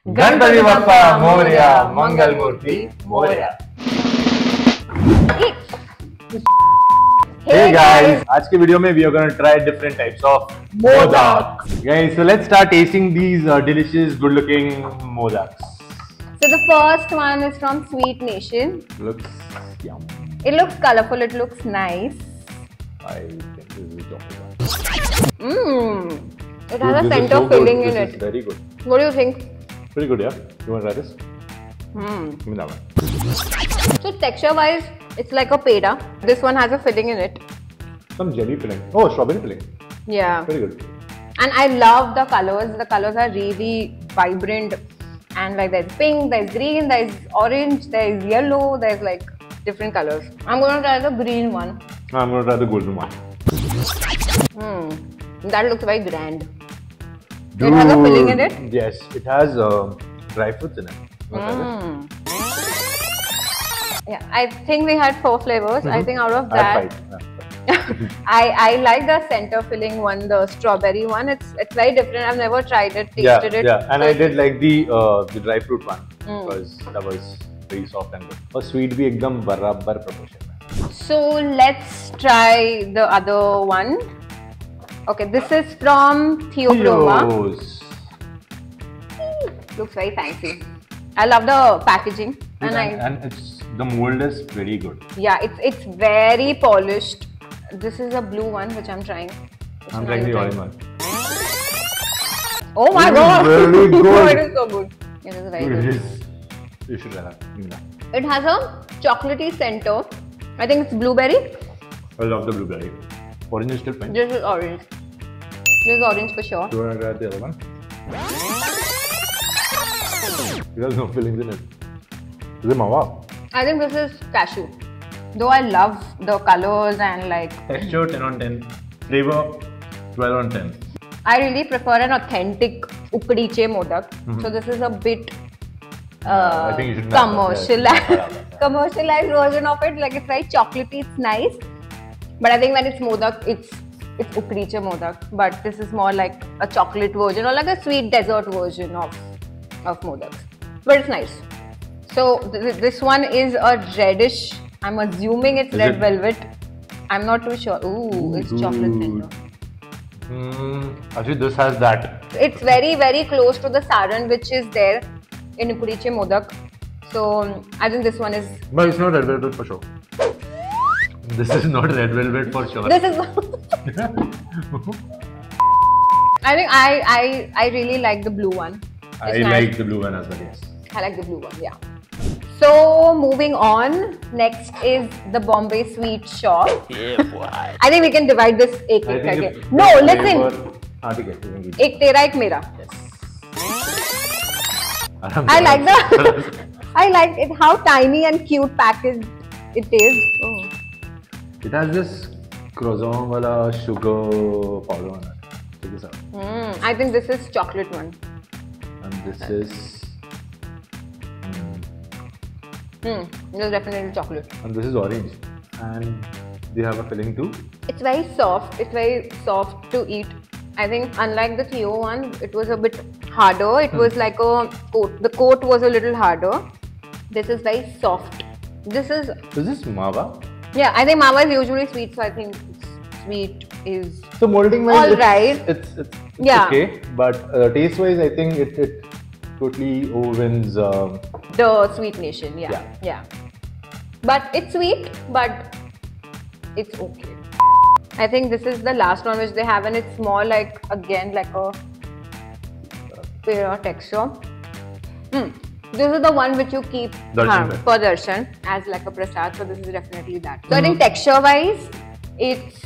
गणपति बप्पा मोरया, मंगल मूर्ति Morya. Hey guys, आज के video में we are going to try different types of modak. Guys, so let's start tasting these delicious, good-looking modaks. So the first one is from Sweet Nation. Looks yum. It looks colorful. It looks nice. I think this is the chocolate one. It has a center filling in it. This is very good. What do you think? Pretty good, yeah. You want to try this? Give me that one. So texture-wise, it's like a peda. This one has a filling in it. Some jelly filling. Oh, strawberry filling. Yeah. Very good. And I love the colors. The colors are really vibrant. And like there's pink, there's green, there's orange, there's yellow, there's like different colors. I'm going to try the green one. I'm going to try the golden one. That looks very grand. Dude. It has a filling in it? Yes, it has dry fruits in it. Yeah, I think we had 4 flavors. I think out of that, I like the center filling one, the strawberry one. It's very different. I've never tried it, tasted it. Yeah, and I did like the dry fruit one because that was very soft and good. और sweet भी एकदम बराबर proportion में. So let's try the other one. Okay, this is from Theobroma. Looks very fancy. I love the packaging, and it's the mold is very good. Yeah, it's very polished. This is a blue one which I'm trying. I'm trying the orange one. Oh my god! Very good. It is so good. It is very good. You should try that. It has a chocolatey center. I think it's blueberry. I love the blueberry. Orange is still fine. This is orange. This is orange for sure. Do you want to try the other one? It has no fillings in it. Is it mawa? I think this is cashew. Though I love the colors and like... Texture 10 on 10. Flavor 12 on 10. I really prefer an authentic ukdiche modak. So this is a bit I think you should commercialized version of it. Like it's very chocolatey, it's nice. But I think when it's modak, it's ukdiche modak. But this is more like a chocolate version or like a sweet dessert version of modaks. But it's nice. So this one is a reddish. I'm assuming it's red velvet. I'm not too sure. Ooh, it's chocolate center. Actually, this has that. It's very, very close to the saran which is there in ukdiche modak. So I think this one is. But it's not red velvet for sure. This is not red velvet for sure. This is. I think I really like the blue one. I like the blue one as well. Yes. I like the blue one. Yeah. So moving on, next is the Bombay Sweet Shop. Yeah, boy. I think we can divide this ek again. No, listen. Ek tera, ek mera. I like the. I like it how tiny and cute packaged it is. Oh. It has this croissant wala sugar powder on it. Check this out. I think this is chocolate one. And this is. This is definitely chocolate. And this is orange. And they have a filling too. It's very soft. It's very soft to eat. I think unlike the Theo one, it was a bit harder. It was like a coat. The coat was a little harder. This is very soft. This is. Is this mawa? Yeah, I think mawa is usually sweet, so I think sweet is. So molding wise, all right. It's okay, but taste wise, I think it totally overwins the Sweet Nation. Yeah. But it's sweet, but it's okay. I think this is the last one which they have, and it's more like again like a pera texture. This is the one which you keep for darshan as like a prasad. So this is definitely that. So I think texture wise, it's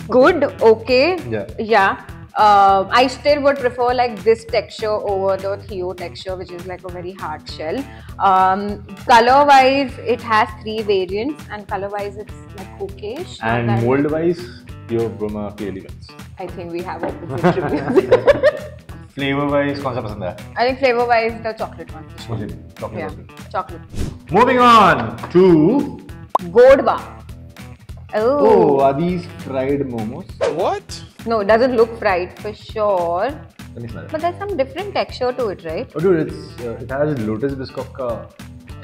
good. Okay. Yeah. I still would prefer like this texture over the Theo texture, which is like a very hard shell. Color wise, it has 3 variants, and color wise, it's like okayish. And mold wise, Theobroma clearly wins. I think we have opposite reviews. Flavor wise, कौन सा पसंद है? I think flavor wise, the chocolate one. मुझे chocolate. Yeah, chocolate. Moving on to Godwa. Oh, are these fried momos? What? No, it doesn't look fried for sure. Let me smell it. But there's some different texture to it, right? Oh dude, it has Lotus Biscoff ka.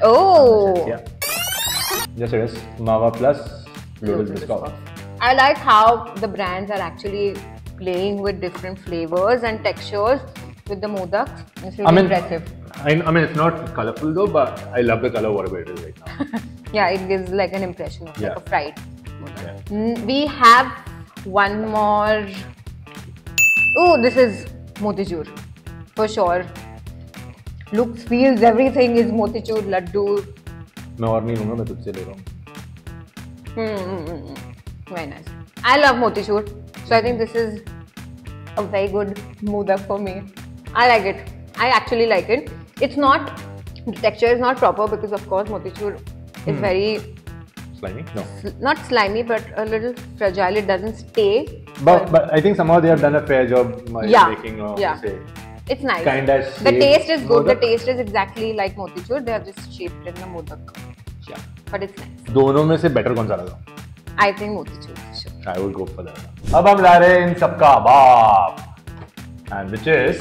Oh. Yeah. Yes, it is. Mava plus Lotus Biscoff. I like how the brands are actually playing with different flavors and textures with the modaks. It's really impressive. I mean, it's not colorful though, but I love the color whatever it is right now. Yeah, it gives like an impression of like a fried modak. Yeah. We have one more. Oh, this is motichur for sure. Looks, feels, everything is motichur laddu. मैं और नहीं लूँगा, मैं तुझसे ले रहा हूँ. Very nice. I love motichur, so I think this is a very good modak for me. I like it. I actually like it. It's not, the texture is not proper because of course motichur is very slimy. No, not slimy, but a little fragile. It doesn't stay. But I think somehow they have done a fair job making. Say, it's nice. Kinda the taste is good. Modak. The taste is exactly like motichur. They have just shaped in the modak. Yeah. But it's nice. दोनों में से better कौन सा लगा? I think motichur. Sure. I would go for that. अब हम ला रहे हैं इन सबका बाप, and which is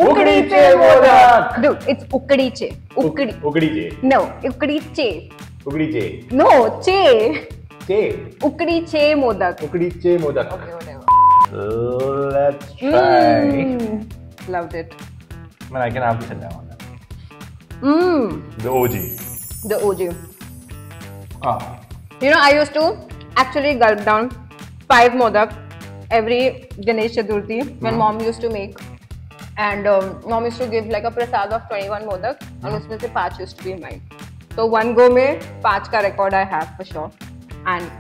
Ukdiche modak. Dude, it's ukdiche. Ukdiche. No, ukdiche. Ukdiche. No, che. Che. Ukdiche modak. Ukdiche modak. Okay, whatever. Let's try. Loved it. Man, I can have to sit down on that. The OG. You know, I used to actually gulp down 5 modak every Ganesh Chaturthi when mom used to make. And mom used to give like a prasad of 21 modak and usme se 5 used to be mine. So one go mein 5 ka record I have for sure. And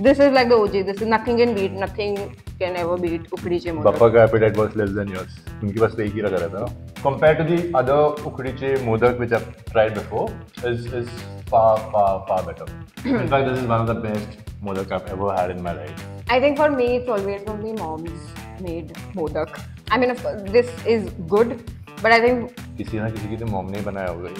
this is like the OG. This is nothing can beat, nothing can ever beat Ukdiche modak. Papa ka appetite was less than yours. उनके पास एक ही रखा रहता था. Compared to the other Ukdiche modak which I've tried before, is far better. In fact, this is one of the best modak I've ever had in my life. I think for me, it's always going to be mom's made modak. I mean, of course, this is good, but I think किसी ना किसी की तो mom ने बनाया होगा.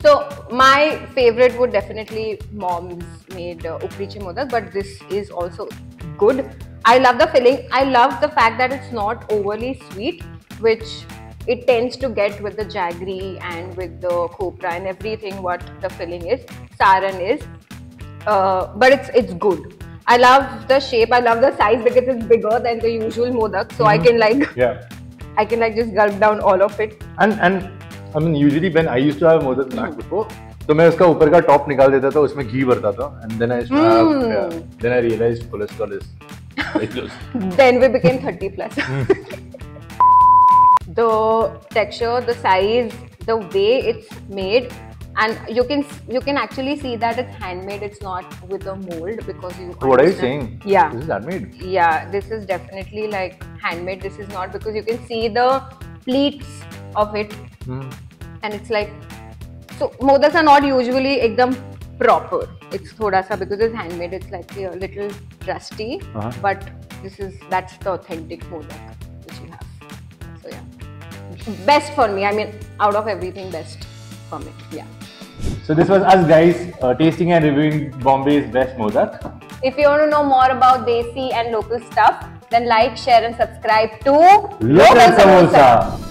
So my favorite would definitely mom's made Ukdiche modak, but this is also good. I love the filling. I love the fact that it's not overly sweet, which it tends to get with the jaggery and with the khopra and everything what the filling is, saran is. But it's good. I love the shape. I love the size because it's bigger than the usual modak, so I can like just gulp down all of it. And I mean, usually when I used to have modak back before, तो मैं उसका ऊपर का top निकाल देता था, उसमें घी भरता था, and then I then I realized cholesterol is very close. Then we became 30 plus. The texture, the size, the way it's made, and you can actually see that it's handmade. It's not with a mold because you. What are you saying? Yeah. This is handmade. Yeah, this is definitely like handmade. This is not, because you can see the pleats of it, and it's like, so modaks are not usually ekdam proper. It's thoda sa, because it's handmade. It's like a little rusty, but that's the authentic modak which you have. So yeah, best for me. I mean, out of everything, best for me. Yeah. So this was us guys tasting and reviewing Bombay's best modak. If you want to know more about Desi and local stuff, then like, share and subscribe to Local Samosa.